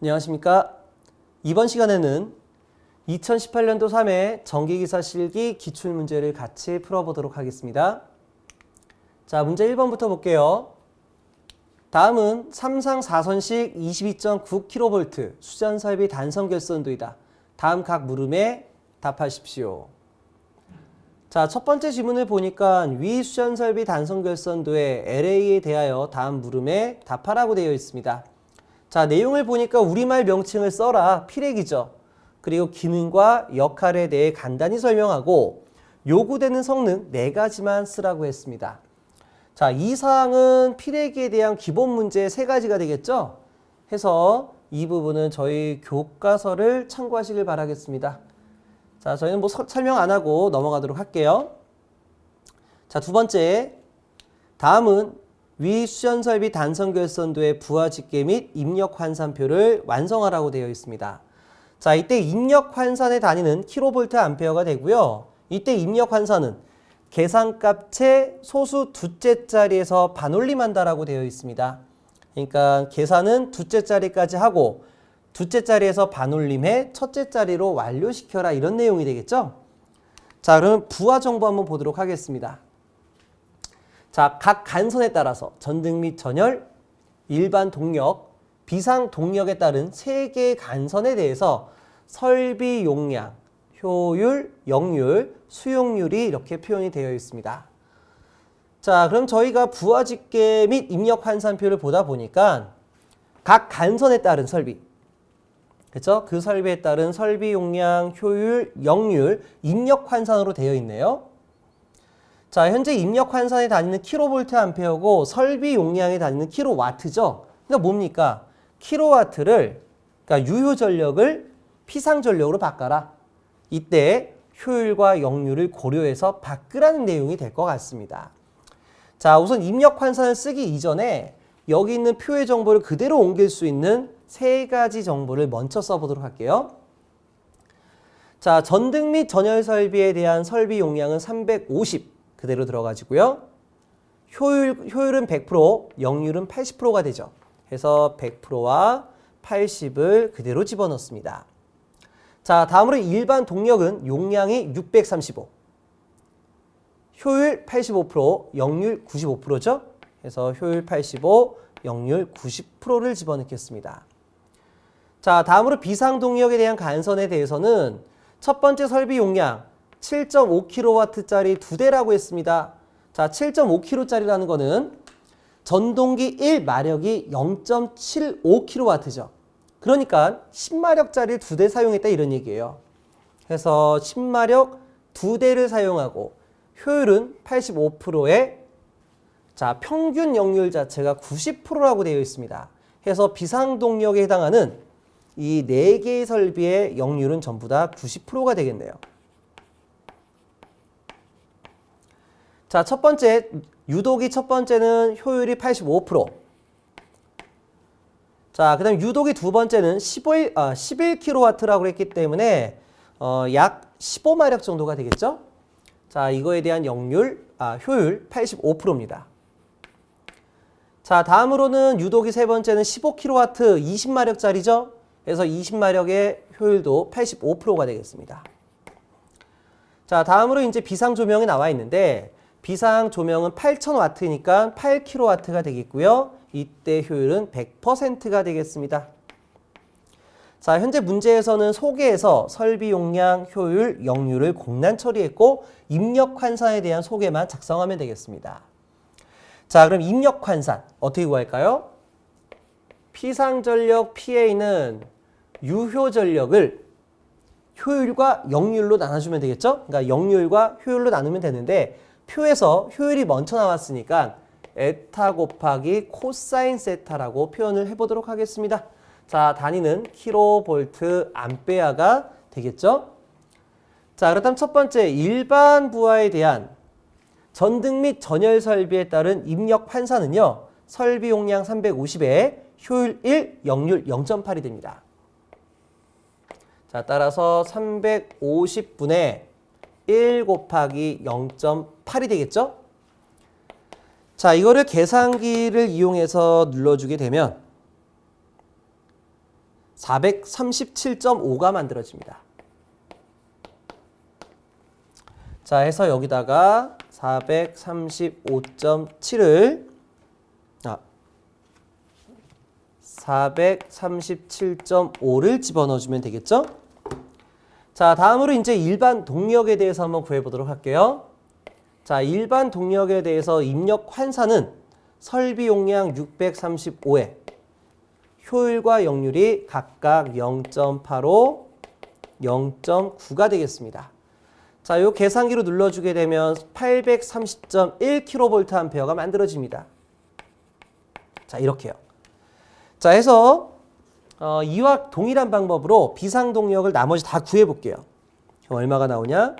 안녕하십니까. 이번 시간에는 2018년도 3회 전기기사 실기 기출문제를 같이 풀어보도록 하겠습니다. 자, 문제 1번부터 볼게요. 다음은 3상 4선식 22.9kV 수전설비 단선결선도이다. 다음 각 물음에 답하십시오. 자, 첫 번째 지문을 보니까 위 수전설비 단선결선도의 LA에 대하여 다음 물음에 답하라고 되어 있습니다. 자, 내용을 보니까 우리말 명칭을 써라 필액이죠. 그리고 기능과 역할에 대해 간단히 설명하고 요구되는 성능 4가지만 쓰라고 했습니다. 자, 이 사항은 필액에 대한 기본 문제 3가지가 되겠죠? 해서 이 부분은 저희 교과서를 참고하시길 바라겠습니다. 자, 저희는 뭐 설명 안 하고 넘어가도록 할게요. 자, 두 번째. 다음은 위 수전설비 단선결선도의 부하집계 및 입력환산표를 완성하라고 되어 있습니다. 자, 이때 입력환산에 다니는 킬로볼트 암페어가 되고요. 이때 입력환산은 계산값의 소수 두째 자리에서 반올림한다라고 되어 있습니다. 그러니까 계산은 두째 자리까지 하고 두째 자리에서 반올림해 첫째 자리로 완료시켜라 이런 내용이 되겠죠? 자, 그럼 부하 정보 한번 보도록 하겠습니다. 자, 각 간선에 따라서 전등 및 전열, 일반 동력, 비상 동력에 따른 3개의 간선에 대해서 설비 용량, 효율, 역률, 수용률이 이렇게 표현이 되어 있습니다. 자, 그럼 저희가 부하 집계 및 입력 환산표를 보다 보니까 각 간선에 따른 설비, 그렇죠? 그 설비에 따른 설비 용량, 효율, 역률, 입력 환산으로 되어 있네요. 자, 현재 입력 환산에 다니는 킬로볼트 암페어고 설비 용량에 다니는 킬로와트죠. 그러니까 뭡니까? 킬로와트를, 그러니까 유효 전력을 피상 전력으로 바꿔라. 이때 효율과 역률을 고려해서 바꾸라는 내용이 될 것 같습니다. 자, 우선 입력 환산을 쓰기 이전에 여기 있는 표의 정보를 그대로 옮길 수 있는 3가지 정보를 먼저 써보도록 할게요. 자, 전등 및 전열 설비에 대한 설비 용량은 350 그대로 들어가지고요. 효율은 100%, 역률은 80%가 되죠. 해서 100%와 80을 그대로 집어넣습니다. 자, 다음으로 일반 동력은 용량이 635, 효율 85%, 역률 95%죠. 그래서 효율 85, 역률 90%를 집어넣겠습니다. 자, 다음으로 비상 동력에 대한 간선에 대해서는 첫 번째 설비 용량 7.5kW짜리 2대라고 했습니다. 자, 7.5kW짜리라는 거는 전동기 1마력이 0.75kW죠. 그러니까 10마력짜리 2대 사용했다 이런 얘기예요. 그래서 10마력 2대를 사용하고 효율은 85%에 자, 평균 역률 자체가 90%라고 되어 있습니다. 해서 비상동력에 해당하는 이 4개의 설비의 역률은 전부 다 90%가 되겠네요. 자, 첫 번째, 유도기 첫 번째는 효율이 85%. 자, 그 다음 유도기 두 번째는 11kW라고 했기 때문에 약 15마력 정도가 되겠죠? 자, 이거에 대한 효율 85%입니다. 자, 다음으로는 유도기 세 번째는 15kW, 20마력짜리죠? 그래서 20마력의 효율도 85%가 되겠습니다. 자, 다음으로 이제 비상 조명이 나와 있는데 비상 조명은 8000W니까 8kW가 되겠고요. 이때 효율은 100%가 되겠습니다. 자, 현재 문제에서는 소개에서 설비 용량, 효율, 역률을 공란 처리했고 입력 환산에 대한 소개만 작성하면 되겠습니다. 자, 그럼 입력 환산 어떻게 구할까요? 피상 전력 PA는 유효 전력을 효율과 역률로 나눠주면 되겠죠? 그러니까 역률과 효율로 나누면 되는데 표에서 효율이 먼저 나왔으니까 에타 곱하기 코사인 세타라고 표현을 해보도록 하겠습니다. 자, 단위는 킬로볼트 암페어가 되겠죠? 자, 그렇다면 첫 번째 일반 부하에 대한 전등 및 전열 설비에 따른 입력 환산은요. 설비 용량 350에 효율 1, 역률 0.8이 됩니다. 자, 따라서 350분의 1 곱하기 0.8이 되겠죠? 자, 이거를 계산기를 이용해서 눌러주게 되면 437.5가 만들어집니다. 자, 해서 여기다가 435.7을 437.5를 집어넣어주면 되겠죠? 자, 다음으로 이제 일반 동력에 대해서 한번 구해보도록 할게요. 자, 일반 동력에 대해서 입력 환산은 설비 용량 635에 효율과 역률이 각각 0.85, 0.9가 되겠습니다. 자, 요 계산기로 눌러주게 되면 830.1kVA가 만들어집니다. 자, 이렇게요. 자, 해서 이와 동일한 방법으로 비상동력을 나머지 다 구해볼게요. 그럼 얼마가 나오냐?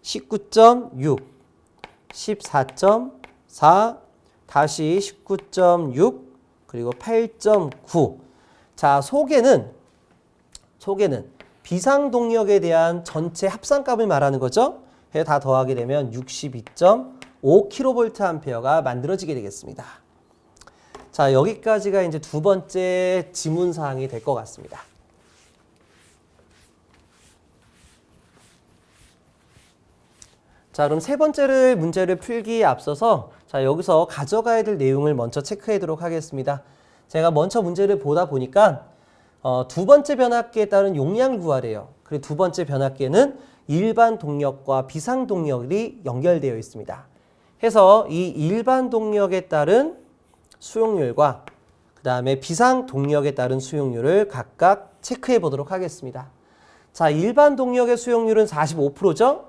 19.6, 14.4, 다시 19.6, 그리고 8.9. 자, 속에는 비상동력에 대한 전체 합산값을 말하는 거죠. 해서 다 더하게 되면 62.5kVA가 만들어지게 되겠습니다. 자, 여기까지가 이제 두 번째 지문 사항이 될 것 같습니다. 자, 그럼 세 번째 문제를 풀기에 앞서서 자, 여기서 가져가야 될 내용을 먼저 체크하도록 하겠습니다. 제가 먼저 문제를 보다 보니까 두 번째 변압기에 따른 용량을 구하래요. 그리고 두 번째 변압기에는 일반 동력과 비상 동력이 연결되어 있습니다. 해서 이 일반 동력에 따른 수용률과 그 다음에 비상 동력에 따른 수용률을 각각 체크해 보도록 하겠습니다. 자, 일반 동력의 수용률은 45%죠?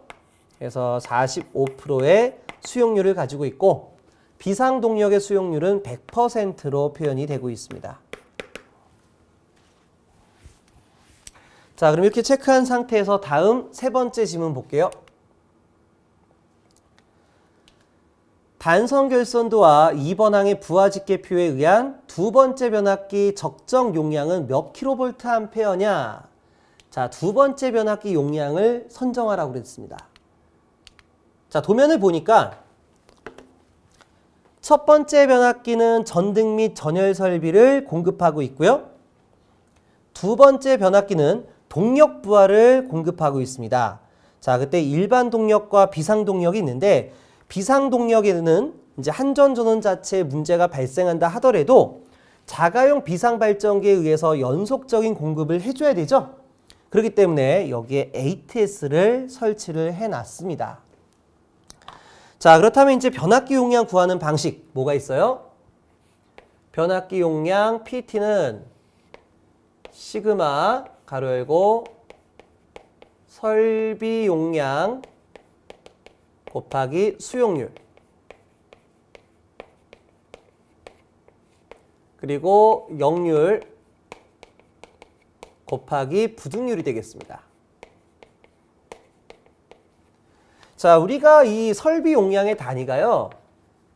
그래서 45%의 수용률을 가지고 있고 비상 동력의 수용률은 100%로 표현이 되고 있습니다. 자, 그럼 이렇게 체크한 상태에서 다음 세 번째 지문 볼게요. 단선결선도와 2번 항의 부하집계표에 의한 두 번째 변압기 적정 용량은 몇 kVA냐? 자, 두 번째 변압기 용량을 선정하라고 그랬습니다. 자, 도면을 보니까 첫 번째 변압기는 전등 및 전열 설비를 공급하고 있고요. 두 번째 변압기는 동력 부하를 공급하고 있습니다. 자, 그때 일반 동력과 비상 동력이 있는데 비상 동력에는 이제 한전 전원 자체에 문제가 발생한다 하더라도 자가용 비상 발전기에 의해서 연속적인 공급을 해줘야 되죠. 그렇기 때문에 여기에 ATS를 설치를 해놨습니다. 자, 그렇다면 이제 변압기 용량 구하는 방식 뭐가 있어요? 변압기 용량 PT는 시그마 가로 열고 설비 용량 곱하기 수용률 그리고 역률 곱하기 부등률이 되겠습니다. 자, 우리가 이 설비 용량의 단위가요.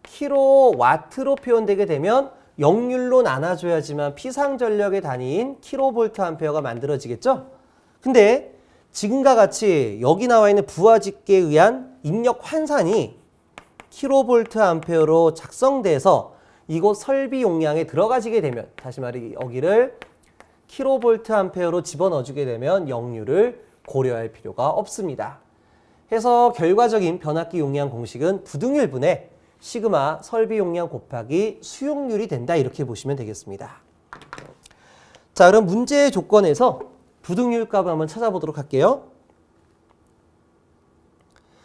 킬로와트로 표현되게 되면 역률로 나눠줘야지만 피상전력의 단위인 킬로볼트암페어가 만들어지겠죠? 근데 지금과 같이 여기 나와 있는 부하집계에 의한 입력 환산이 킬로볼트암페어로 작성돼서 이곳 설비 용량에 들어가지게 되면 다시 말해 여기를 킬로볼트암페어로 집어넣어주게 되면 역률을 고려할 필요가 없습니다. 해서 결과적인 변압기 용량 공식은 부등율분의 시그마 설비 용량 곱하기 수용률이 된다 이렇게 보시면 되겠습니다. 자, 그럼 문제의 조건에서 부등율 값을 한번 찾아보도록 할게요.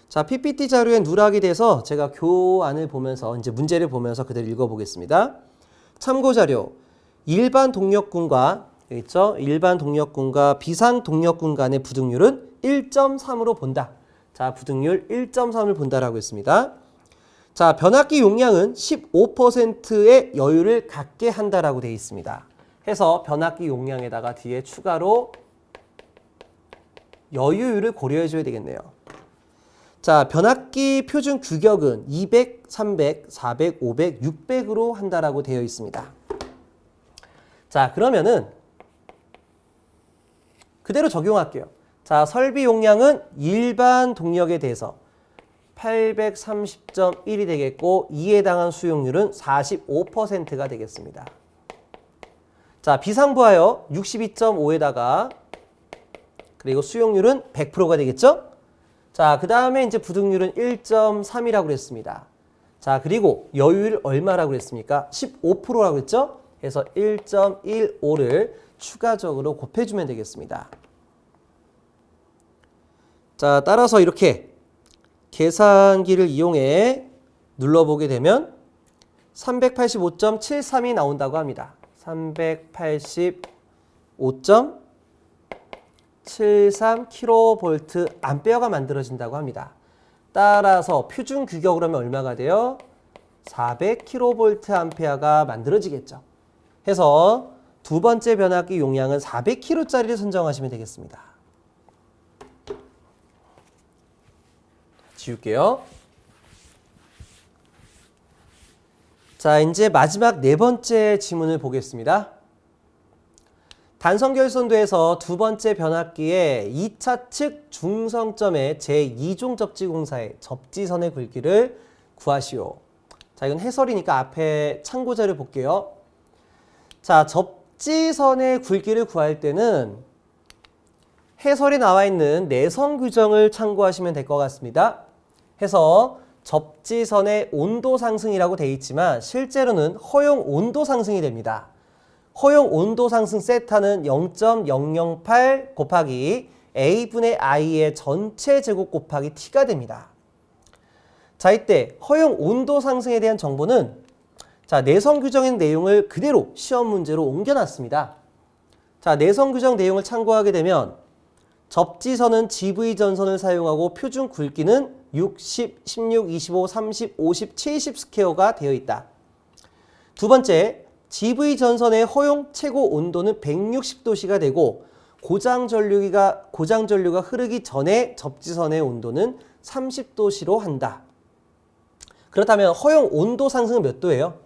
자, PPT 자료에 누락이 돼서 제가 교안을 보면서 이제 문제를 보면서 그대로 읽어보겠습니다. 참고 자료 일반 동력군과 여기 있죠? 일반 동력군과 비상 동력군 간의 부등율은 1.3으로 본다. 자, 부등율 1.3을 본다라고 했습니다. 자, 변압기 용량은 15%의 여유를 갖게 한다라고 되어 있습니다. 해서 변압기 용량에다가 뒤에 추가로 여유율을 고려해 줘야 되겠네요. 자, 변압기 표준 규격은 200, 300, 400, 500, 600으로 한다라고 되어 있습니다. 자, 그러면은 그대로 적용할게요. 자, 설비 용량은 일반 동력에 대해서 830.1이 되겠고 이에 해당한 수용률은 45%가 되겠습니다. 자, 비상부하여 62.5에다가 그리고 수용률은 100%가 되겠죠? 자, 그 다음에 이제 부등률은 1.3이라고 그랬습니다. 자, 그리고 여유율 얼마라고 그랬습니까? 15%라고 그랬죠? 그래서 1.15를 추가적으로 곱해주면 되겠습니다. 자, 따라서 이렇게 계산기를 이용해 눌러보게 되면 385.73이 나온다고 합니다. 385.73kVA 만들어진다고 합니다. 따라서 표준 규격으로 하면 얼마가 돼요? 400kVA가 만들어지겠죠. 해서 두 번째 변압기 용량은 400kg짜리를 선정하시면 되겠습니다. 지울게요. 자, 이제 마지막 네 번째 지문을 보겠습니다. 단선결손도에서 두 번째 변압기의 2차 측 중성점의 제2종 접지공사의 접지선의 굵기를 구하시오. 자, 이건 해설이니까 앞에 참고자료 볼게요. 자, 접지선의 굵기를 구할 때는 해설에 나와 있는 내선 규정을 참고하시면 될 것 같습니다. 해서 접지선의 온도 상승이라고 되어 있지만 실제로는 허용 온도 상승이 됩니다. 허용 온도 상승 세타는 0.008 곱하기 A분의 I의 전체 제곱 곱하기 T가 됩니다. 자, 이때 허용 온도 상승에 대한 정보는 자, 내선 규정의 내용을 그대로 시험 문제로 옮겨놨습니다. 자, 내선 규정 내용을 참고하게 되면 접지선은 GV 전선을 사용하고 표준 굵기는 60, 16, 25, 30, 50, 70 스퀘어가 되어 있다. 두 번째, GV 전선의 허용 최고 온도는 160도씨가 되고 고장 전류가 흐르기 전에 접지선의 온도는 30도씨로 한다. 그렇다면 허용 온도 상승은 몇 도예요?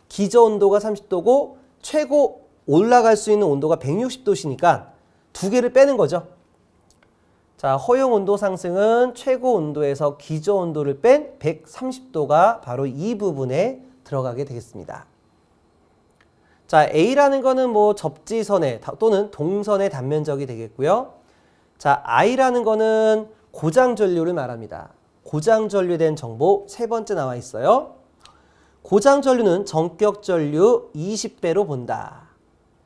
기저 온도가 30도고 최고 올라갈 수 있는 온도가 160도씨니까 두 개를 빼는 거죠. 자, 허용 온도 상승은 최고 온도에서 기저 온도를 뺀 130도가 바로 이 부분에 들어가게 되겠습니다. 자, A라는 거는 뭐 접지선의 또는 동선의 단면적이 되겠고요. 자, I라는 거는 고장 전류를 말합니다. 고장 전류된 정보 세 번째 나와 있어요. 고장 전류는 전격 전류 20배로 본다.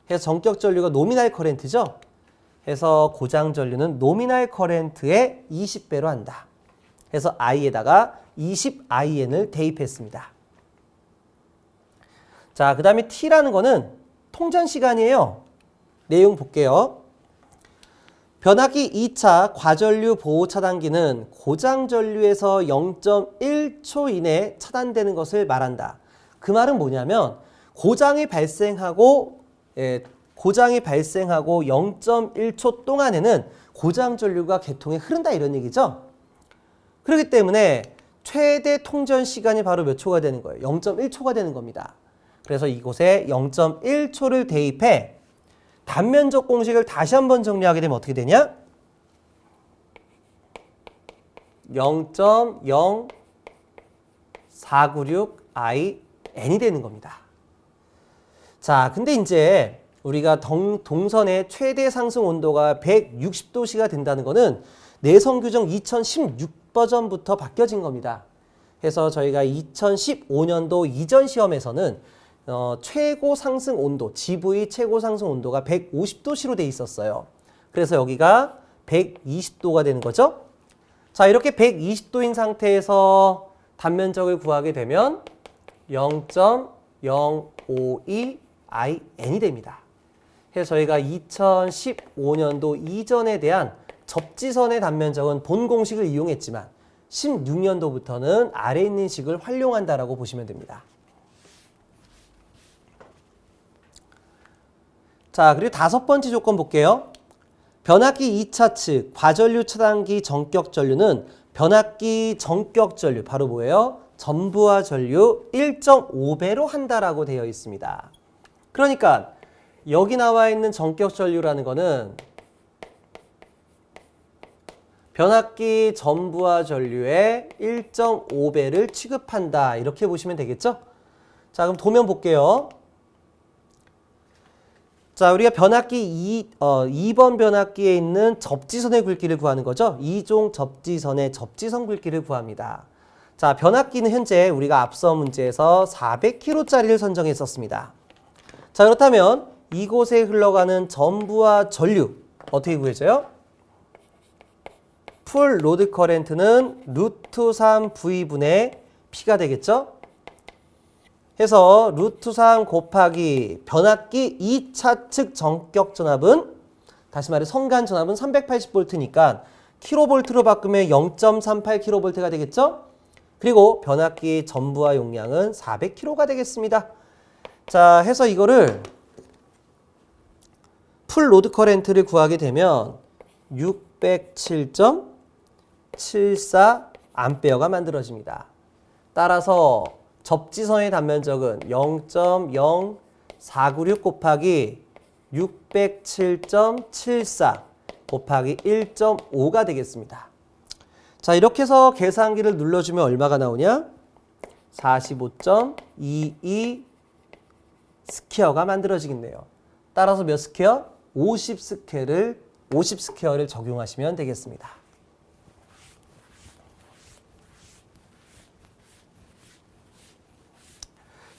그래서 전격 전류가 노미널 커렌트죠. 해서 고장 전류는 노미널 커렌트의 20배로 한다. 해서 I에다가 20IN을 대입했습니다. 자, 그 다음에 T라는 거는 통전 시간이에요. 내용 볼게요. 변압기 2차 과전류 보호 차단기는 고장 전류에서 0.1초 이내에 차단되는 것을 말한다. 그 말은 뭐냐면 고장이 발생하고 0.1초 동안에는 고장 전류가 계통에 흐른다 이런 얘기죠. 그렇기 때문에 최대 통전 시간이 바로 몇 초가 되는 거예요? 0.1초가 되는 겁니다. 그래서 이곳에 0.1초를 대입해 단면적 공식을 다시 한번 정리하게 되면 어떻게 되냐? 0.0496IN이 되는 겁니다. 자, 근데 이제 우리가 동선의 최대 상승 온도가 160도씨가 된다는 것은 내선 규정 2016 버전부터 바뀌어진 겁니다. 그래서 저희가 2015년도 이전 시험에서는 최고 상승 온도, GV 최고 상승 온도가 150도씨로 돼 있었어요. 그래서 여기가 120도가 되는 거죠. 자, 이렇게 120도인 상태에서 단면적을 구하게 되면 0.052IN이 됩니다. 그래서 저희가 2015년도 이전에 대한 접지선의 단면적은 본 공식을 이용했지만 16년도부터는 아래 있는 식을 활용한다라고 보시면 됩니다. 자, 그리고 다섯 번째 조건 볼게요. 변압기 2차 측 과전류 차단기 전격 전류는 변압기 전격 전류, 바로 뭐예요? 전부하 전류 1.5배로 한다라고 되어 있습니다. 그러니까 여기 나와 있는 전격 전류라는 거는 변압기 전부하 전류의 1.5배를 취급한다. 이렇게 보시면 되겠죠? 자, 그럼 도면 볼게요. 자, 우리가 변압기 2번 변압기에 있는 접지선의 굵기를 구하는 거죠. 2종 접지선의 접지선 굵기를 구합니다. 자, 변압기는 현재 우리가 앞서 문제에서 400kg짜리를 선정했었습니다. 자, 그렇다면 이곳에 흘러가는 전부와 전류 어떻게 구해져요? 풀 로드 커렌트는 루트 3V분의 P가 되겠죠? 해서 루트 3 곱하기 변압기 2차 측 전격 전압은 다시 말해 선간 전압은 380V니까 킬로볼트로 바꾸면 0.38kV가 되겠죠? 그리고 변압기 전부와 용량은 400kg가 되겠습니다. 자, 해서 이거를 풀 로드 커렌트를 구하게 되면 607.74A가 만들어집니다. 따라서 접지선의 단면적은 0.0496 곱하기 607.74 곱하기 1.5가 되겠습니다. 자, 이렇게 해서 계산기를 눌러주면 얼마가 나오냐? 45.22 스퀘어가 만들어지겠네요. 따라서 몇 스퀘어? 50 스퀘어를 적용하시면 되겠습니다.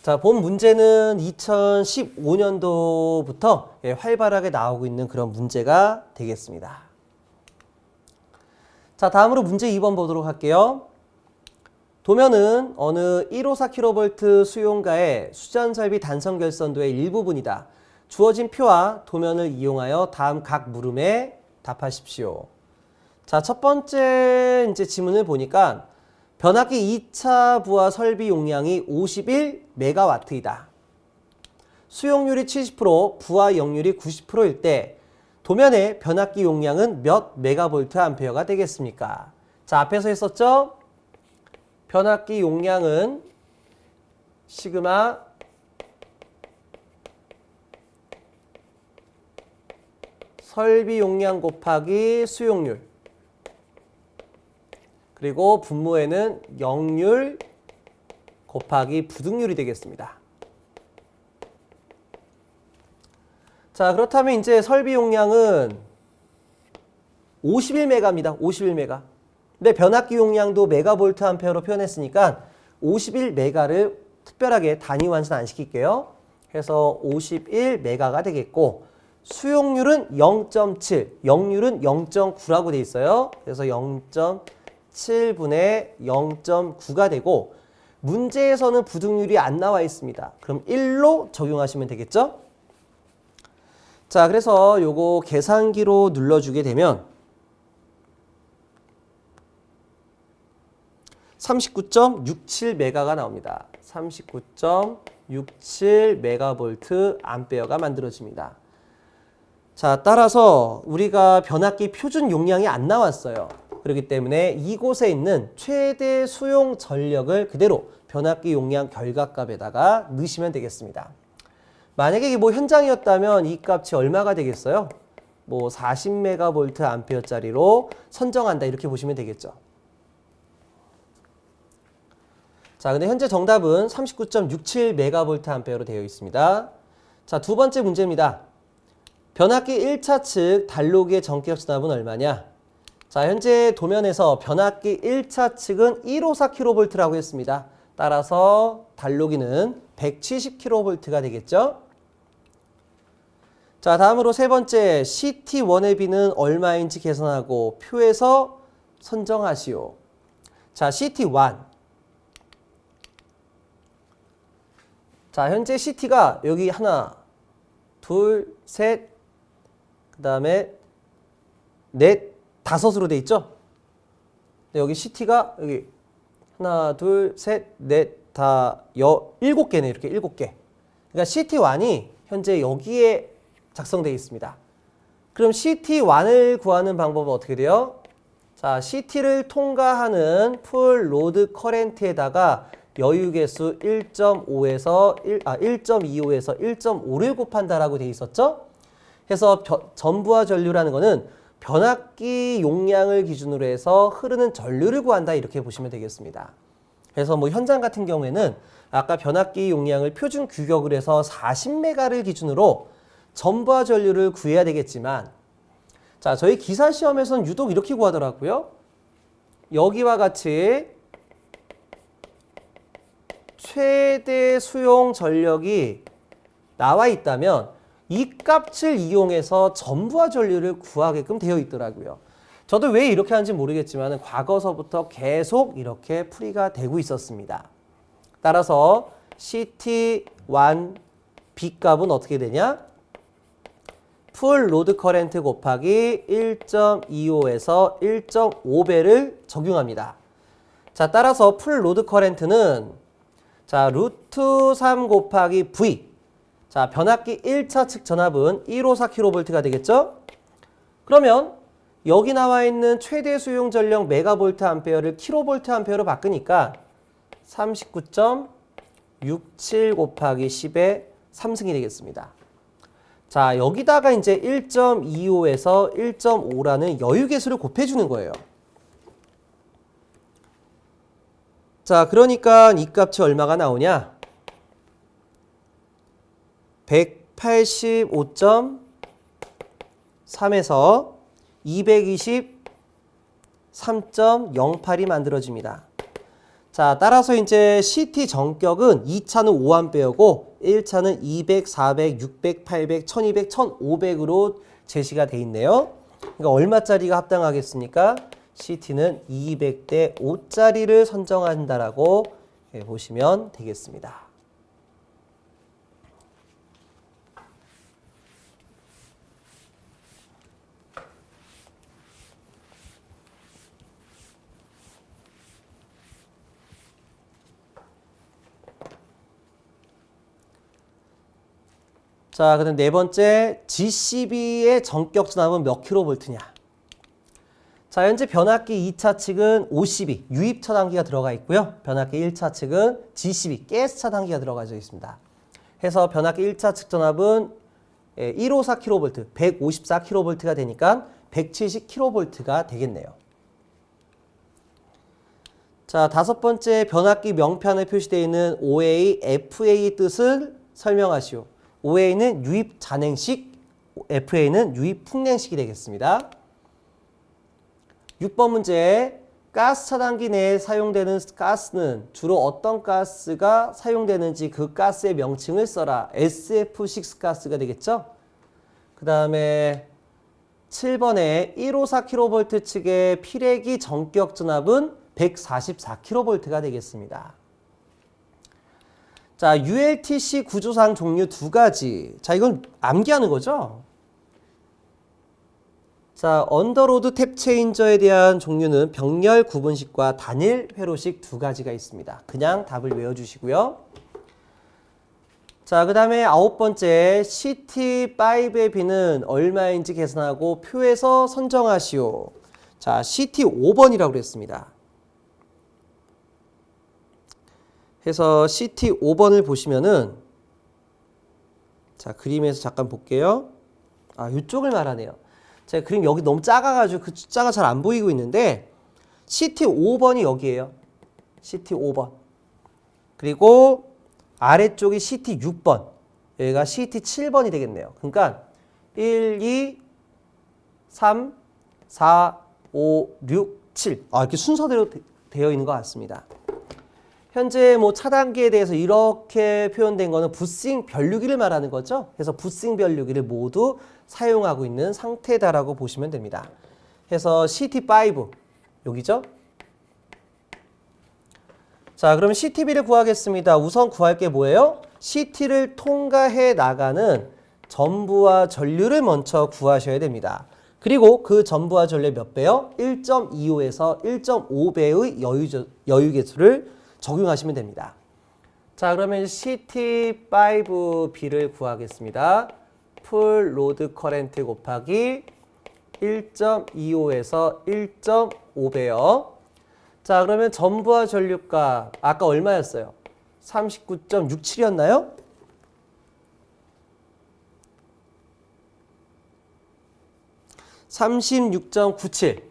자, 본 문제는 2015년도부터 활발하게 나오고 있는 그런 문제가 되겠습니다. 자, 다음으로 문제 2번 보도록 할게요. 도면은 어느 154kV 수용가의 수전설비 단선결선도의 일부분이다. 주어진 표와 도면을 이용하여 다음 각 물음에 답하십시오. 자, 첫 번째 이제 지문을 보니까 변압기 2차 부하 설비 용량이 51MW이다. 수용률이 70%, 부하 역률이 90%일 때 도면의 변압기 용량은 몇 메가볼트 암페어가 되겠습니까? 자, 앞에서 했었죠? 변압기 용량은 시그마 설비 용량 곱하기 수용률 그리고 분모에는 역률 곱하기 부등률이 되겠습니다. 자, 그렇다면 이제 설비 용량은 51메가입니다. 51메가. 근데 변압기 용량도 메가볼트 암페어로 표현했으니까 51메가를 특별하게 단위 환산 안 시킬게요. 해서 51메가가 되겠고 수용률은 0.7, 역률은 0.9라고 돼 있어요. 그래서 0.7분의 0.9가 되고 문제에서는 부등률이 안 나와 있습니다. 그럼 1로 적용하시면 되겠죠? 자, 그래서 요거 계산기로 눌러주게 되면 39.67메가가 나옵니다. 39.67메가볼트 암페어가 만들어집니다. 자, 따라서 우리가 변압기 표준 용량이 안 나왔어요. 그렇기 때문에 이곳에 있는 최대 수용 전력을 그대로 변압기 용량 결과값에다가 넣으시면 되겠습니다. 만약에 이게 뭐 현장이었다면 이 값이 얼마가 되겠어요? 뭐 40메가볼트 암페어짜리로 선정한다 이렇게 보시면 되겠죠. 자, 근데 현재 정답은 39.67메가볼트 암페어로 되어 있습니다. 자, 두 번째 문제입니다. 변압기 1차 측 단로기의 전기력 전압은 얼마냐? 자, 현재 도면에서 변압기 1차 측은 154kV라고 했습니다. 따라서 단로기는 170kV가 되겠죠? 자, 다음으로 세 번째 CT1의 B는 얼마인지 계산하고 표에서 선정하시오. 자, CT1. 자, 현재 CT가 여기 하나, 둘, 셋, 그 다음에 넷, 다섯으로 돼 있죠? 여기 CT가 여기 하나, 둘, 셋, 넷, 다, 일곱 개네. 이렇게 일곱 개. 그러니까 CT1이 현재 여기에 작성되어 있습니다. 그럼 CT1을 구하는 방법은 어떻게 돼요? 자, CT를 통과하는 풀 로드 커렌트에다가 여유계수 1.25에서 1.5를 곱한다라고 돼 있었죠? 그래서 전부와 전류라는 거는 변압기 용량을 기준으로 해서 흐르는 전류를 구한다 이렇게 보시면 되겠습니다. 그래서 뭐 현장 같은 경우에는 아까 변압기 용량을 표준 규격으로 해서 40메가를 기준으로 전부와 전류를 구해야 되겠지만, 자, 저희 기사 시험에서는 유독 이렇게 구하더라고요. 여기와 같이 최대 수용 전력이 나와 있다면 이 값을 이용해서 전부와 전류를 구하게끔 되어 있더라고요. 저도 왜 이렇게 하는지 모르겠지만 과거서부터 계속 이렇게 풀이가 되고 있었습니다. 따라서 CT1 B 값은 어떻게 되냐? 풀 로드 커렌트 곱하기 1.25에서 1.5배를 적용합니다. 자, 따라서 풀 로드 커렌트는 자, 루트 3 곱하기 V. 자, 변압기 1차 측 전압은 154kV가 되겠죠? 그러면 여기 나와 있는 최대 수용 전력 메가볼트 암페어를 킬로볼트 암페어로 바꾸니까 39.67 곱하기 10의 3승이 되겠습니다. 자, 여기다가 이제 1.25에서 1.5라는 여유계수를 곱해주는 거예요. 자, 그러니까 이 값이 얼마가 나오냐? 185.3에서 223.08이 만들어집니다. 자, 따라서 이제 CT 전격은 2차는 5A고 1차는 200, 400, 600, 800, 1200, 1500으로 제시가 돼 있네요. 그러니까 얼마짜리가 합당하겠습니까? CT는 200대 5짜리를 선정한다라고 보시면 되겠습니다. 자, 그다음 네 번째, GCB의 전격 전압은 몇 킬로볼트냐? 자, 현재 변압기 2차 측은 OCB, 유입 차단기가 들어가 있고요. 변압기 1차 측은 GCB, 가스 차단기가 들어가져 있습니다. 해서 변압기 1차 측 전압은 154kV, 154kV가 되니까 170kV가 되겠네요. 자, 다섯 번째, 변압기 명판에 표시되어 있는 OA, FA 뜻을 설명하시오. OA는 유입 잔행식, FA는 유입 풍냉식이 되겠습니다. 6번 문제, 가스 차단기 내에 사용되는 가스는 주로 어떤 가스가 사용되는지 그 가스의 명칭을 써라. SF6 가스가 되겠죠? 그 다음에 7번에 154kV 측의 피레기 전격 전압은 144kV가 되겠습니다. 자, ULTC 구조상 종류 두 가지. 자, 이건 암기하는 거죠? 자, 언더로드 탭 체인저에 대한 종류는 병렬 구분식과 단일 회로식 두 가지가 있습니다. 그냥 답을 외워주시고요. 자, 그 다음에 아홉 번째, CT5의 B는 얼마인지 계산하고 표에서 선정하시오. 자, CT5번이라고 그랬습니다. 해서 CT5번을 보시면은, 자, 그림에서 잠깐 볼게요. 아, 이쪽을 말하네요. 제가 그림 여기 너무 작아가지고 그 숫자가 잘 안 보이고 있는데, CT5번이 여기에요. CT5번. 그리고 아래쪽이 CT6번. 여기가 CT7번이 되겠네요. 그러니까 1, 2, 3, 4, 5, 6, 7. 아, 이렇게 순서대로 되어 있는 것 같습니다. 현재 뭐 차단기에 대해서 이렇게 표현된 거는 부싱 변류기를 말하는 거죠. 그래서 부싱 변류기를 모두 사용하고 있는 상태다라고 보시면 됩니다. 그래서 CT5 여기죠. 자, 그럼 CTB를 구하겠습니다. 우선 구할 게 뭐예요? CT를 통과해 나가는 전부와 전류를 먼저 구하셔야 됩니다. 그리고 그 전부와 전류의 몇 배요? 1.25에서 1.5배의 여유계수를 적용하시면 됩니다. 자, 그러면 CT5B를 구하겠습니다. 풀 로드 커렌트 곱하기 1.25에서 1.5배요. 자, 그러면 전부와 전류값 아까 얼마였어요? 39.67이었나요? (36.97)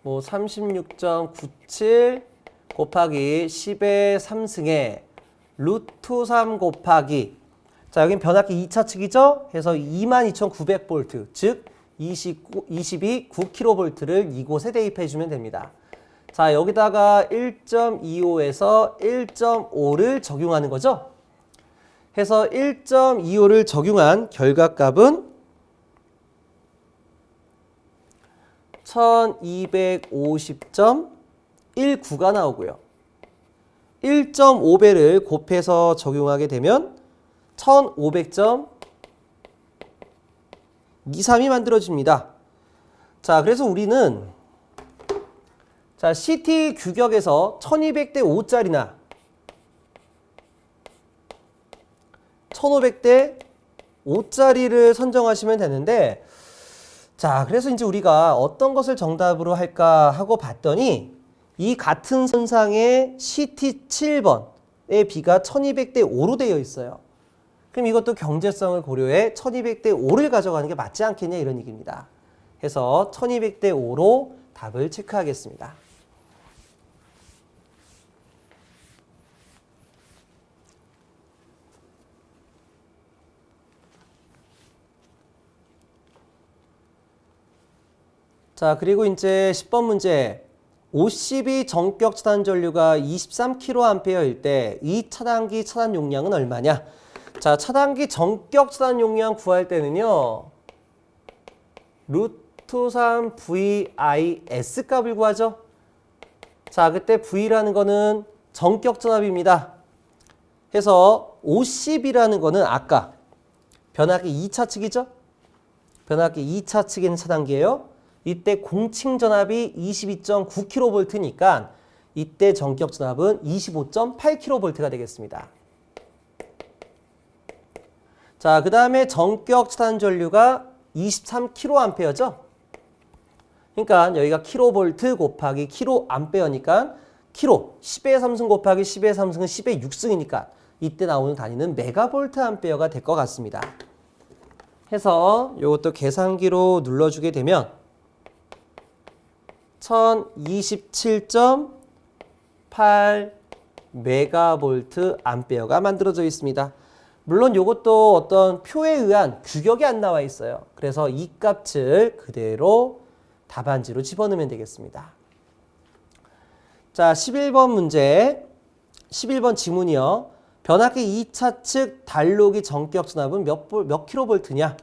뭐 36.97 곱하기 10의 3승에 루트 3 곱하기, 자 여긴 변압기 2차 측이죠? 해서 22,900V, 즉 22 9kV를 이곳에 대입해 주면 됩니다. 자 여기다가 1.25에서 1.5를 적용하는 거죠? 해서 1.25를 적용한 결과값은 1250.19가 나오고요. 1.5배를 곱해서 적용하게 되면 1500.23이 만들어집니다. 자, 그래서 우리는 자, CT 규격에서 1200대 5짜리나 1500대 5짜리를 선정하시면 되는데, 자, 그래서 이제 우리가 어떤 것을 정답으로 할까 하고 봤더니 이 같은 선상에 CT 7번의 B가 1200대 5로 되어 있어요. 그럼 이것도 경제성을 고려해 1200대 5를 가져가는 게 맞지 않겠냐 이런 얘기입니다. 해서 1200대 5로 답을 체크하겠습니다. 자, 그리고 이제 10번 문제. 50이 전격 차단 전류가 23kA일 때 이 차단기 차단 용량은 얼마냐? 자, 차단기 전격 차단 용량 구할 때는요. 루트 3 VIS 값을 구하죠. 자, 그때 V라는 거는 전격 전압입니다. 해서 50이라는 거는 아까 변압기 2차 측이죠. 변압기 2차 측에 있는 차단기예요. 이때 공칭 전압이 22.9kV니까 이때 전격 전압은 25.8kV가 되겠습니다. 자, 그 다음에 전격 차단 전류가 23kA죠. 그러니까 여기가 kV 곱하기 kA니까 kilo 10의 3승 곱하기 10의 3승은 10의 6승이니까 이때 나오는 단위는 메가볼트암페어가 될 것 같습니다. 해서 이것도 계산기로 눌러주게 되면 1027.8 메가볼트 암페어가 만들어져 있습니다. 물론 이것도 어떤 표에 의한 규격이 안 나와 있어요. 그래서 이 값을 그대로 답안지로 집어넣으면 되겠습니다. 자, 11번 문제. 11번 지문이요. 변압기 2차 측 단로기 전격 전압은 몇 킬로볼트냐?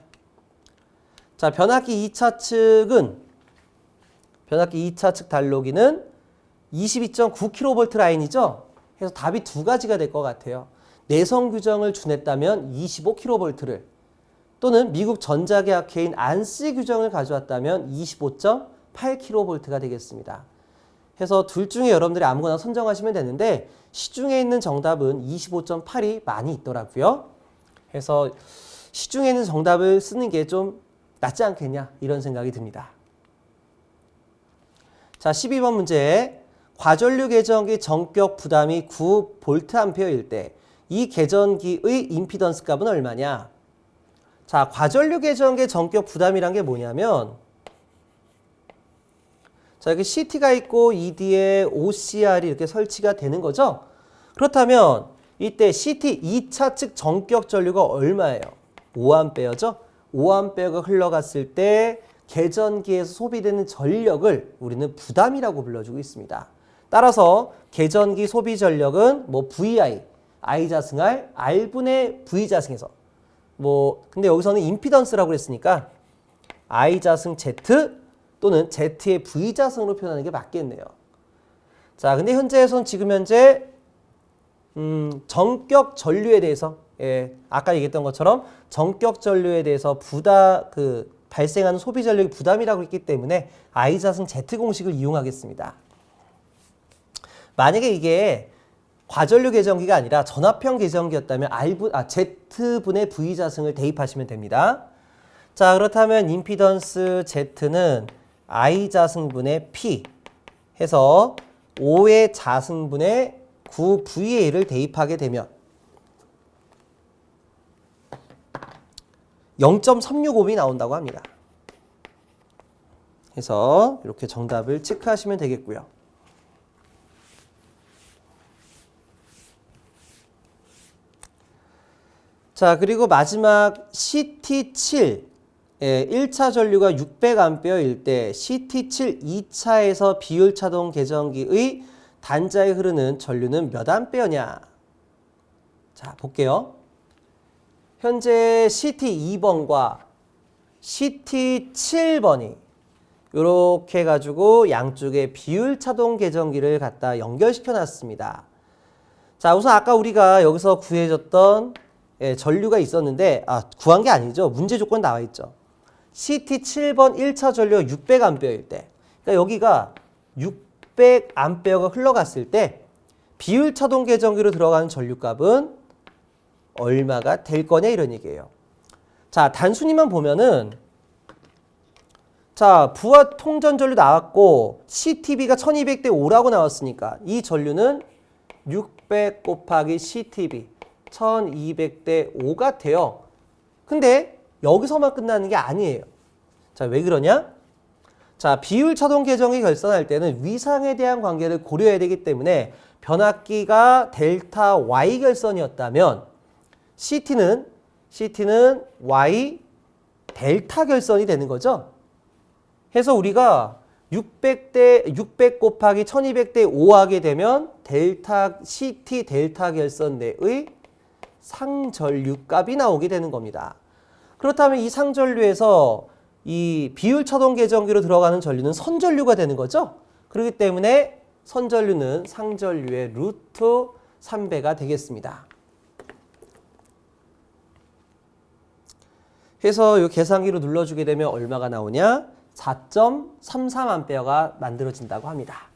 자, 변압기 2차 측 단로기는 22.9kV 라인이죠. 그래서 답이 두 가지가 될 것 같아요. 내성 규정을 준했다면 25kV를, 또는 미국 전자계약회인 안시 규정을 가져왔다면 25.8kV가 되겠습니다. 해서 둘 중에 여러분들이 아무거나 선정하시면 되는데 시중에 있는 정답은 25.8이 많이 있더라고요. 해서 시중에 있는 정답을 쓰는 게 좀 낫지 않겠냐 이런 생각이 듭니다. 자, 12번 문제. 과전류 계전기 전격 부담이 9V일 때 이 계전기의 임피던스 값은 얼마냐? 자, 과전류 계전기 전격 부담이란 게 뭐냐면, 자, 여기 CT가 있고 ED에 OCR이 이렇게 설치가 되는 거죠. 그렇다면 이때 CT 2차 측 전격 전류가 얼마예요? 5A죠. 5A가 흘러갔을 때 계전기에서 소비되는 전력을 우리는 부담이라고 불러주고 있습니다. 따라서 계전기 소비 전력은 뭐 VI, I 자승 R, R분의 V 자승에서 근데 여기서는 임피던스라고 그랬으니까 I 자승 Z 또는 Z의 V 자승으로 표현하는 게 맞겠네요. 자, 근데 지금 현재 전격 전류에 대해서, 아까 얘기했던 것처럼 전격 전류에 대해서 발생하는 소비 전력이 부담이라고 했기 때문에 I 자승 Z 공식을 이용하겠습니다. 만약에 이게 과전류 계전기가 아니라 전압형 계전기였다면 Z분의 V 자승을 대입하시면 됩니다. 자, 그렇다면 임피던스 Z는 I 자승분의 P 해서 5의 자승분의 9VA를 대입하게 되면 0.365이 나온다고 합니다. 그래서 이렇게 정답을 체크하시면 되겠고요. 자, 그리고 마지막 CT7. 1차 전류가 600A일 때 CT7 2차에서 비율차동 계정기의 단자에 흐르는 전류는 몇 A냐? 자, 볼게요. 현재 CT2번과 CT7번이 이렇게 해가지고 양쪽에 비율차동 계정기를 갖다 연결시켜 놨습니다. 자, 우선 아까 우리가 여기서 구해줬던 전류가 있었는데, 구한 게 아니죠. 문제 조건 나와 있죠. CT7번 1차 전류가 600A일 때, 그러니까 여기가 600A가 흘러갔을 때 비율차동 계정기로 들어가는 전류값은 얼마가 될 거냐 이런 얘기예요. 자, 단순히만 보면은 자, 부하 통전 전류 나왔고 CTB가 1200대 5라고 나왔으니까 이 전류는 600 곱하기 CTB 1200대 5가 돼요. 근데 여기서만 끝나는 게 아니에요. 자, 왜 그러냐? 자, 비율차동 계정기 결선할 때는 위상에 대한 관계를 고려해야 되기 때문에 변압기가 델타 Y 결선이었다면 CT는 Y 델타 결선이 되는 거죠. 해서 우리가 600 곱하기 1200대 5 하게 되면 CT 델타 결선 내의 상전류 값이 나오게 되는 겁니다. 그렇다면 이 상전류에서 이 비율차동 계정기로 들어가는 전류는 선전류가 되는 거죠. 그렇기 때문에 선전류는 상전류의 루트 3배가 되겠습니다. 해서 이 계산기로 눌러주게 되면 얼마가 나오냐? 4.33A가 만들어진다고 합니다.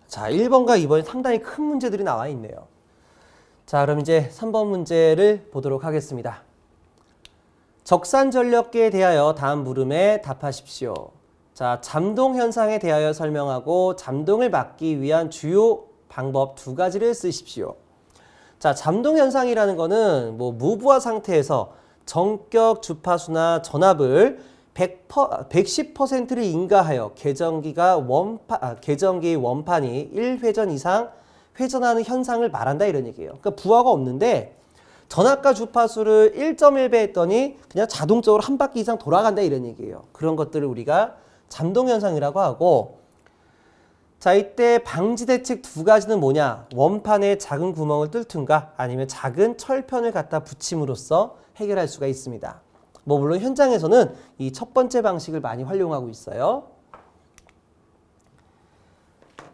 자, 1번과 2번이 상당히 큰 문제들이 나와 있네요. 자, 그럼 이제 3번 문제를 보도록 하겠습니다. 적산전력계에 대하여 다음 물음에 답하십시오. 자, 잠동 현상에 대하여 설명하고 잠동을 막기 위한 주요 방법 2가지를 쓰십시오. 자, 잠동 현상이라는 거는 무부하 상태에서 전격 주파수나 전압을 110%를 인가하여 계정기의 원판이 1회전 이상 회전하는 현상을 말한다 이런 얘기예요. 그러니까 부하가 없는데 전압과 주파수를 1.1배 했더니 그냥 자동적으로 한 바퀴 이상 돌아간다 이런 얘기예요. 그런 것들을 우리가 잠동 현상이라고 하고, 자, 이때 방지 대책 2가지는 뭐냐? 원판에 작은 구멍을 뚫든가 아니면 작은 철편을 갖다 붙임으로써 해결할 수가 있습니다. 물론 현장에서는 이 첫 번째 방식을 많이 활용하고 있어요.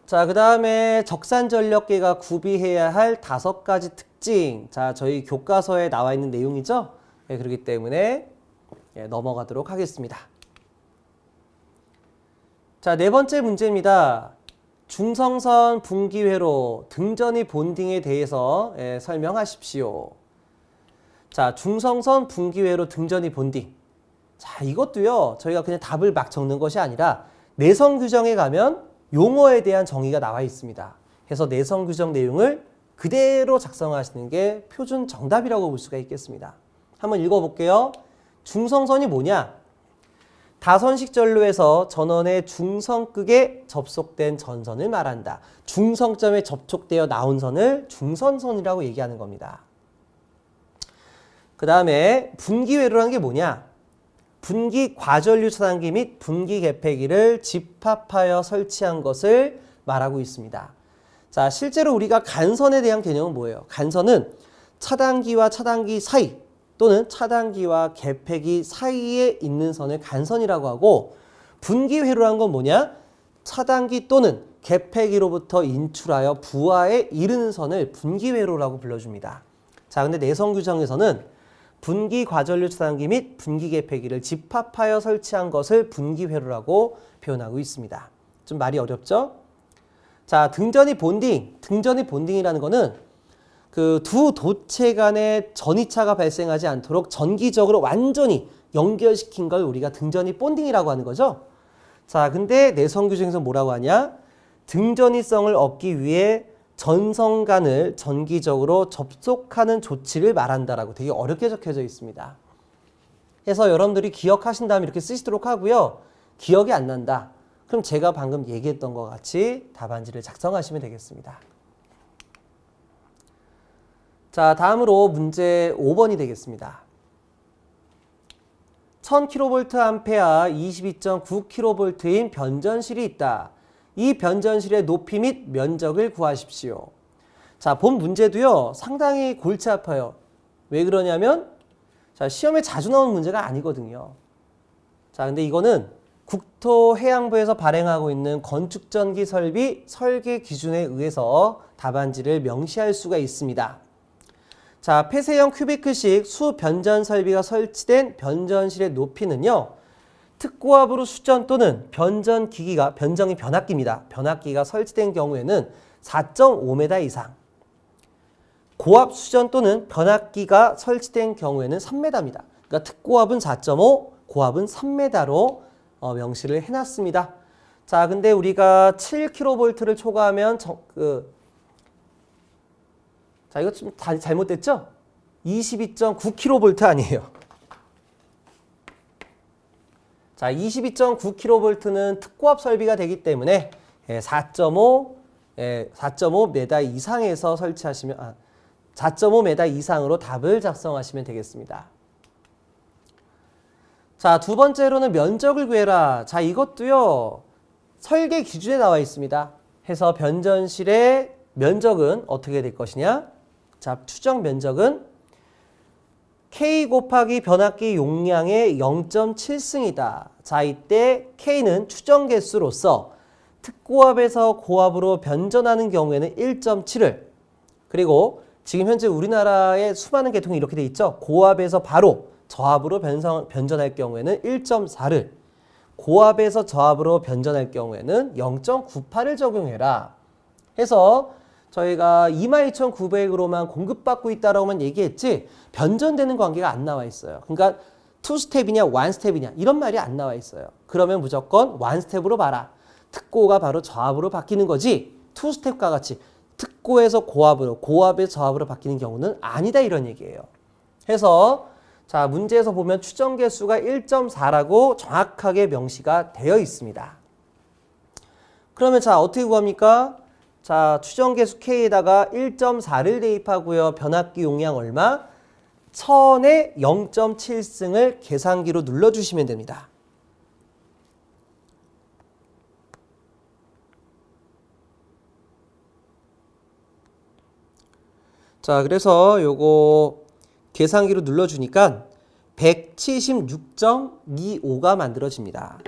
자, 그 다음에 적산전력계가 구비해야 할 5가지 특징. 자, 저희 교과서에 나와 있는 내용이죠. 그렇기 때문에 넘어가도록 하겠습니다. 자, 4번째 문제입니다. 중성선 분기회로 등전이 본딩에 대해서 설명하십시오. 자, 중성선 분기회로 등전이 본딩. 자, 이것도요, 저희가 그냥 답을 막 적는 것이 아니라 내성 규정에 가면 용어에 대한 정의가 나와 있습니다. 그래서 내성 규정 내용을 그대로 작성하시는 게 표준 정답이라고 볼 수가 있겠습니다. 한번 읽어볼게요. 중성선이 뭐냐? 다선식 전류에서 전원의 중성극에 접속된 전선을 말한다. 중성점에 접촉되어 나온 선을 중선선이라고 얘기하는 겁니다. 그 다음에 분기회로라는 게 뭐냐? 분기 과전류 차단기 및 분기 개폐기를 집합하여 설치한 것을 말하고 있습니다. 자, 실제로 우리가 간선에 대한 개념은 뭐예요? 간선은 차단기와 차단기 사이 또는 차단기와 개폐기 사이에 있는 선을 간선이라고 하고, 분기회로란 건 뭐냐? 차단기 또는 개폐기로부터 인출하여 부하에 이르는 선을 분기회로라고 불러줍니다. 자, 근데 내성 규정에서는 분기 과전류 차단기 및 분기 개폐기를 집합하여 설치한 것을 분기회로라고 표현하고 있습니다. 좀 말이 어렵죠? 자, 등전이 본딩이라는 거는 그 두 도체 간의 전이차가 발생하지 않도록 전기적으로 완전히 연결시킨 걸 우리가 등전이 본딩이라고 하는 거죠. 자, 근데 내성 규정에서 뭐라고 하냐? 등전이성을 얻기 위해 전선간을 전기적으로 접속하는 조치를 말한다라고 되게 어렵게 적혀져 있습니다. 그래서 여러분들이 기억하신 다음에 이렇게 쓰시도록 하고요. 기억이 안 난다. 그럼 제가 방금 얘기했던 것 같이 답안지를 작성하시면 되겠습니다. 자, 다음으로 문제 5번이 되겠습니다. 1000kVA 22.9kV인 변전실이 있다. 이 변전실의 높이 및 면적을 구하십시오. 자, 본 문제도요, 상당히 골치 아파요. 왜 그러냐면, 자, 시험에 자주 나오는 문제가 아니거든요. 자, 근데 이거는 국토해양부에서 발행하고 있는 건축전기 설비 설계 기준에 의해서 답안지를 명시할 수가 있습니다. 자, 폐쇄형 큐비클식 수 변전 설비가 설치된 변전실의 높이는요, 특고압으로 수전 또는 변전기기가, 변정이 변압기입니다. 변압기가 설치된 경우에는 4.5m 이상, 고압 수전 또는 변압기가 설치된 경우에는 3m입니다. 그러니까 특고압은 4.5, 고압은 3m로 명시를 해놨습니다. 자, 근데 우리가 7kV를 초과하면 자, 이거 좀 잘못됐죠? 22.9kV 아니에요. 자, 22.9kV는 특고압 설비가 되기 때문에 4.5m 이상에서 설치하시면 4.5m 이상으로 답을 작성하시면 되겠습니다. 자, 두 번째로는 면적을 구해라. 자, 이것도요, 설계 기준에 나와 있습니다. 해서 변전실의 면적은 어떻게 될 것이냐? 자, 추정 면적은 K 곱하기 변압기 용량의 0.7승이다. 자, 이때 K는 추정 개수로서 특고압에서 고압으로 변전하는 경우에는 1.7을, 그리고 지금 현재 우리나라의 수많은 계통이 이렇게 돼 있죠. 고압에서 바로 저압으로 변전할 경우에는 1.4를, 고압에서 저압으로 변전할 경우에는 0.98을 적용해라. 해서 저희가 22,900으로만 공급받고 있다라고만 얘기했지 변전되는 관계가 안 나와 있어요. 그러니까 2스텝이냐 1스텝이냐 이런 말이 안 나와 있어요. 그러면 무조건 1스텝으로 봐라. 특고가 바로 저압으로 바뀌는 거지 2스텝과 같이 특고에서 고압으로, 고압에서 저압으로 바뀌는 경우는 아니다 이런 얘기예요. 해서 자, 문제에서 보면 추정 개수가 1.4라고 정확하게 명시가 되어 있습니다. 그러면 자, 어떻게 구합니까? 자, 추정 개수 K에다가 1.4를 대입하고요. 변압기 용량 얼마? 1000에 0.7승을 계산기로 눌러주시면 됩니다. 자, 그래서 요거 계산기로 눌러주니까 176.25가 만들어집니다.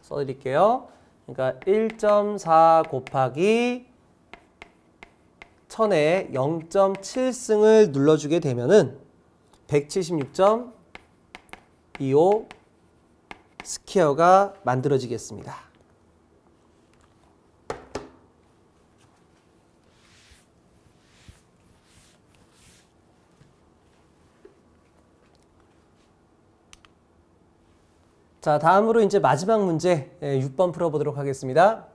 써드릴게요. 그러니까 1.4 곱하기 1000에 0.7승을 눌러주게 되면은 176.25 스퀘어가 만들어지겠습니다. 자, 다음으로 이제 마지막 문제 6번 풀어보도록 하겠습니다.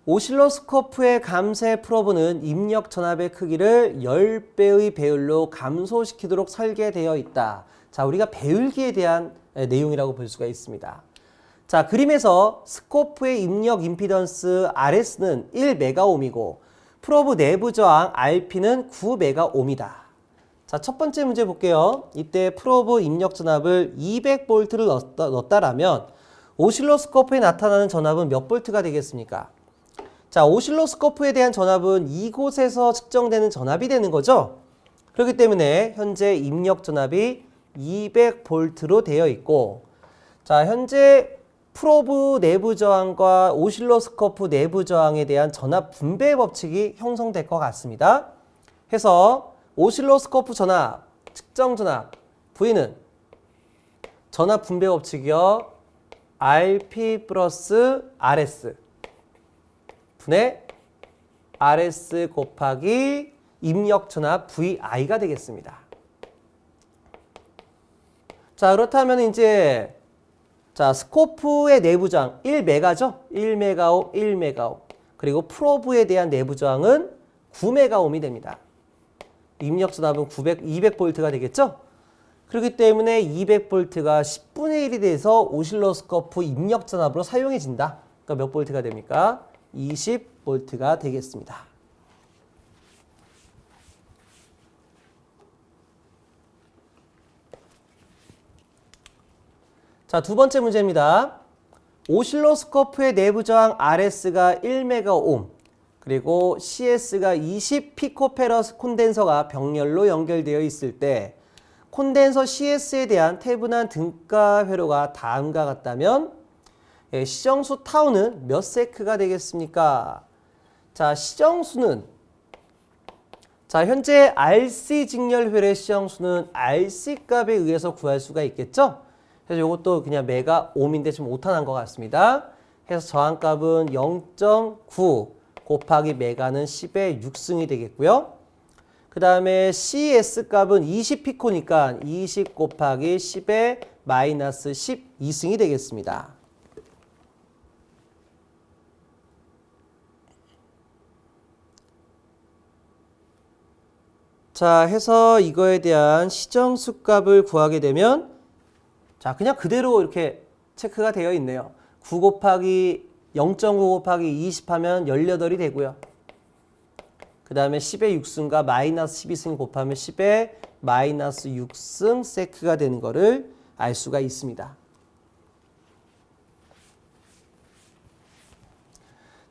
오실로스코프의 감세 프로브는 입력 전압의 크기를 10배의 배율로 감소시키도록 설계되어 있다. 자, 우리가 배율기에 대한 내용이라고 볼 수가 있습니다. 자, 그림에서 스코프의 입력 임피던스 RS는 1메가옴이고 프로브 내부 저항 RP는 9메가옴이다. 자, 첫 번째 문제 볼게요. 이때 프로브 입력 전압을 200V를 넣었다라면 오실로스코프에 나타나는 전압은 몇 볼트가 되겠습니까? 자, 오실로스코프에 대한 전압은 이곳에서 측정되는 전압이 되는 거죠. 그렇기 때문에 현재 입력 전압이 200V로 되어 있고, 자, 현재 프로브 내부 저항과 오실로스코프 내부 저항에 대한 전압 분배 법칙이 형성될 것 같습니다. 해서 오실로스코프 전압, 측정 전압, V는 전압 분배 법칙이요. RP 플러스 RS 분의 RS 곱하기 입력 전압 VI가 되겠습니다. 자, 그렇다면 이제 자, 스코프의 내부 저항 1메가죠? 1메가옴, 1메가옴. 그리고 프로브에 대한 내부 저항은 9메가옴이 됩니다. 입력 전압은 200V가 되겠죠? 그렇기 때문에 200V가 10분의 1이 돼서 오실로스코프 입력 전압으로 사용해진다. 그러니까 몇 볼트가 됩니까? 20V가 되겠습니다. 자, 두 번째 문제입니다. 오실로스코프의 내부 저항 RS가 1메가옴, 그리고 CS가 20피코페러스 콘덴서가 병렬로 연결되어 있을 때 콘덴서 CS에 대한 태분한 등가 회로가 다음과 같다면 시정수 타우는 몇 세크가 되겠습니까? 자, 시정수는 현재 RC 직렬 회로의 시정수는 RC 값에 의해서 구할 수가 있겠죠? 그래서 이것도 그냥 메가 옴인데 좀 오타난 것 같습니다. 그래서 저항값은 0.9 곱하기 메가는 10의 6승이 되겠고요. 그 다음에 CS 값은 20피코니까 20 곱하기 10의 마이너스 12승이 되겠습니다. 자, 해서 이거에 대한 시정수 값을 구하게 되면 자, 그냥 그대로 이렇게 체크가 되어 있네요. 9 곱하기 0.9 곱하기 20 하면 18이 되고요. 그 다음에 10의 6승과 마이너스 12승 곱하면 10의 마이너스 6승 세크가 되는 거를 알 수가 있습니다.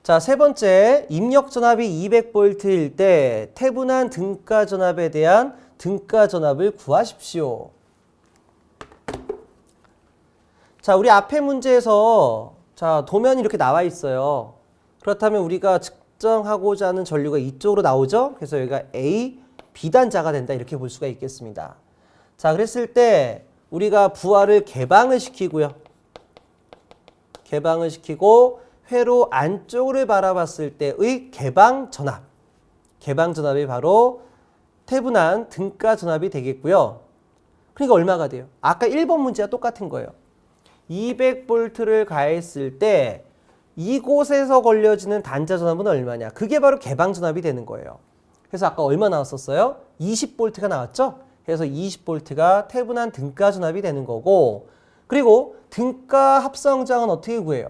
자, 세 번째, 입력 전압이 200V일 때 태분한 등가 전압에 대한 등가 전압을 구하십시오. 자, 우리 앞에 문제에서 자, 도면이 이렇게 나와 있어요. 그렇다면 우리가 측정하고자 하는 전류가 이쪽으로 나오죠? 그래서 여기가 A, B단자가 된다 이렇게 볼 수가 있겠습니다. 자, 그랬을 때 우리가 부하를 개방을 시키고요. 개방을 시키고 회로 안쪽을 바라봤을 때의 개방 전압이 바로 태분한 등가 전압이 되겠고요. 그러니까 얼마가 돼요? 아까 1번 문제와 똑같은 거예요. 200V를 가했을 때 이곳에서 걸려지는 단자 전압은 얼마냐? 그게 바로 개방 전압이 되는 거예요. 그래서 아까 얼마 나왔었어요? 20V가 나왔죠? 그래서 20V가 태분한 등가 전압이 되는 거고, 그리고 등가 합성저항은 어떻게 구해요?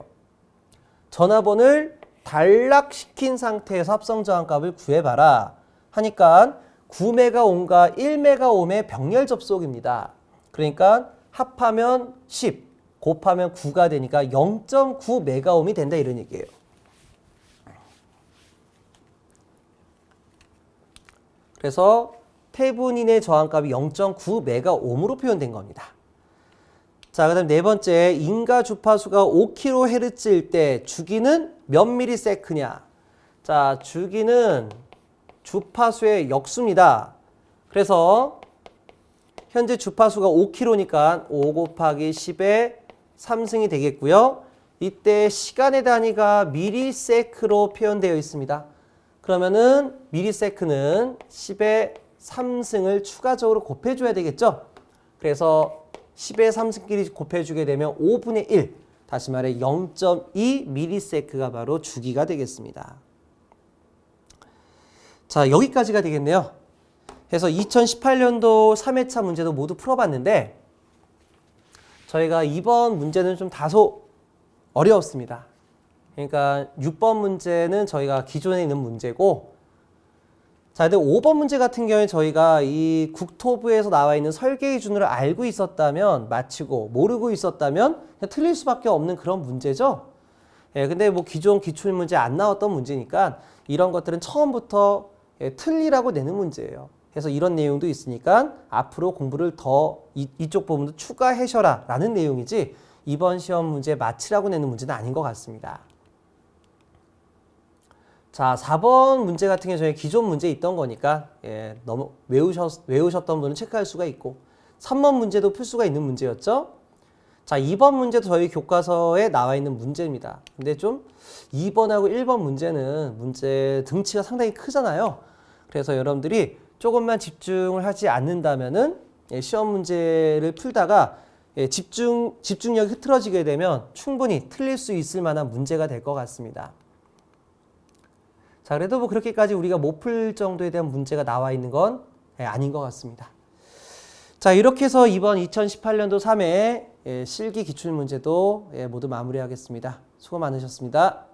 전압원을 단락시킨 상태에서 합성저항 값을 구해봐라 하니까 9메가옴과 1메가옴의 병렬 접속입니다. 그러니까 합하면 10, 곱하면 9가 되니까 0.9메가옴이 된다 이런 얘기예요. 그래서 태분인의 저항값이 0.9메가옴으로 표현된 겁니다. 자, 그 다음 네 번째, 인가 주파수가 5kHz일 때 주기는 몇 미리세크냐? 자, 주기는 주파수의 역수입니다. 그래서 현재 주파수가 5kHz니까 5 곱하기 10의 3승이 되겠고요. 이때 시간의 단위가 미리세크로 표현되어 있습니다. 그러면은 미리세크는 10의 3승을 추가적으로 곱해줘야 되겠죠? 그래서 10의 3승끼리 곱해주게 되면 5분의 1, 다시 말해 0.2 미리세크가 바로 주기가 되겠습니다. 자, 여기까지가 되겠네요. 그래서 2018년도 3회차 문제도 모두 풀어봤는데 저희가 이번 문제는 좀 다소 어려웠습니다. 그러니까 6번 문제는 저희가 기존에 있는 문제고, 자, 근데 5번 문제 같은 경우에 저희가 이 국토부에서 나와 있는 설계 기준을 알고 있었다면 마치고, 모르고 있었다면 그냥 틀릴 수밖에 없는 그런 문제죠. 예, 근데 뭐 기존 기출 문제 안 나왔던 문제니까 이런 것들은 처음부터 틀리라고 내는 문제예요. 그래서 이런 내용도 있으니까 앞으로 공부를 더 이쪽 부분도 추가하셔라 라는 내용이지 이번 시험 문제 마치라고 내는 문제는 아닌 것 같습니다. 자, 4번 문제 같은 경우에 저희 기존 문제 있던 거니까 너무 외우셨던 분은 체크할 수가 있고, 3번 문제도 풀 수가 있는 문제였죠. 자, 2번 문제도 저희 교과서에 나와 있는 문제입니다. 근데 좀 2번하고 1번 문제는 문제 등치가 상당히 크잖아요. 그래서 여러분들이 조금만 집중을 하지 않는다면은 시험 문제를 풀다가 집중력이 흐트러지게 되면 충분히 틀릴 수 있을 만한 문제가 될 것 같습니다. 자, 그래도 뭐 그렇게까지 우리가 못 풀 정도에 대한 문제가 나와 있는 건 아닌 것 같습니다. 자, 이렇게 해서 이번 2018년도 3회 실기 기출문제도 모두 마무리하겠습니다. 수고 많으셨습니다.